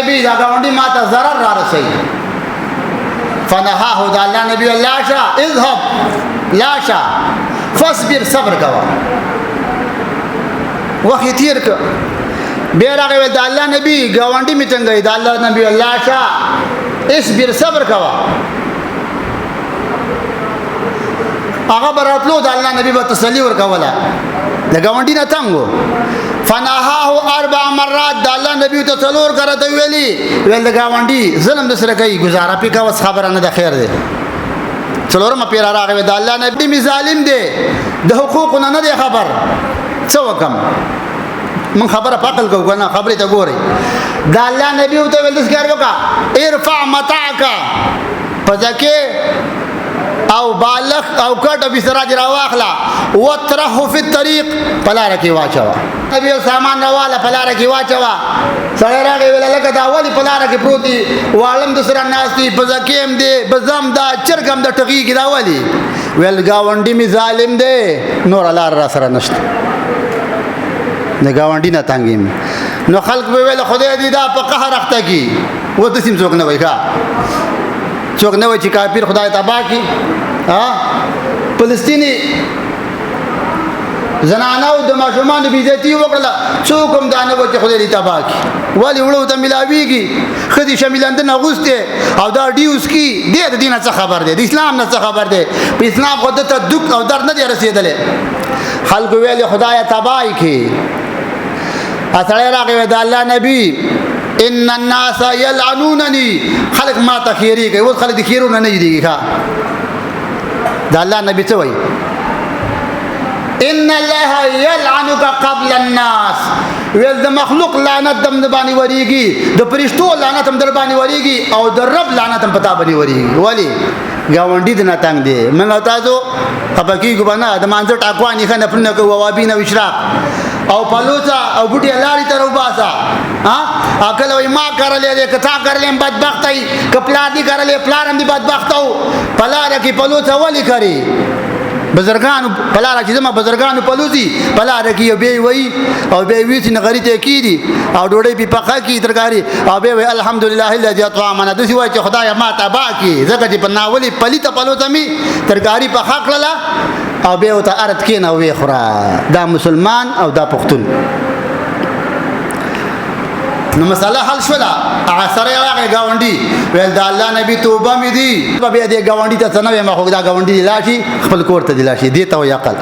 نبی دا گاونډي ماته ضرر را رسي فنهاه دا الله نبی لاشا اذهب لاشا فاصبر صبر کوا وخت تیر ک بیا راغی دا الله نبی گاونډي می څنګه دا الله نبی لاشا اصبر صبر کوا هغه براتلو دا الله نبی به تسلی ورکوله د گاونډي نه تنګو فنهاه 4 مرات دا الله نبی ته څلور کرته ویلي ول د گاونډي ظلم د سره کوي گزاره پی کا وس خبره نه د خیر دی څلورم پیر راغی دا الله نبی می ظالم دی د حقوق نه دی خبر څه وکم من خبره پاکل کو کنه خبره ته ګوري دا الله نبی ته ول د ښکار وکا ارفع متاعك پځکه او بالغ او کټ به سراج راواخلا وتره فی الطريق پلار کی واچوا نبی سامان راواله پلار کی واچوا سره راغی ویل لکه دا ولی پلار کی پروتي والم د سره ناشتي بزکیم دی بزم دا چرګم د ټغي کی دا ولی ویل گاونډي می ظالم دی نور لار را سره نشته د گاونډي نه تنګیم نو خلق به ویل خدای دې دا په قهر اخته کی و د سیم څوک نه وای ښا څوک نه وای چې کافر خدای تبا کی ها فلسطینی زنانو د ماشومان بی عزتی وکړه څوک هم دانه وته خدای دې تبا کی ولی وړو ته ملاویږي خدي شاملند نه غوسته او دا ډیوس کی د دینه څه خبر دی د اسلام نه څه خبر دی په اسلام خو ته دک او درد نه رسیدلې خلق ویل خدای تبای کی اثر راغی د الله نبی ان الناس يلعنونني خلق ما تخيري کوي و خلق خيرونه نه دیږي ښا دا الله نبی څه وای ان الله يلعنك قبل الناس ول د مخلوق لعنت دم باندې وریږي د پرشتو لعنت هم در باندې وریږي او د رب لعنت هم پتا باندې وریږي ولی گاونډي د ناتنګ دی منګه تاسو خپکی کو باندې د مانځ ټاکوانی خنه پرنه کو وابینه وشراق او پلوچا او بوټي لاري تر وباسا ها اکل وای ما کرلې کتا کرلې بدبختای کپلا دي کرلې پلارم دي بدبختو پلار کی پلوچا ولی کری بزرگانو پلار چې زما بزرگانو پلوزي پلار کی به وای او به وی چې نغری ته کیدی او ډوډۍ په پخا کی ترکاری او به وی الحمدلله الذي اطعمنا د سی وای چې خدای ما تبا کی زکه چې پناولی پلیته پلوته می ترکاری په حق لاله او به او ته ارت کین او وی خورا دا مسلمان او دا پښتون نو مساله حل شولا سره هغه گاونډي ول دا الله نبی توبه مې دي به دې گاونډي ته څنګه ما خو دا گاونډي لاشي خپل کور ته دی لاشي دي ته یقل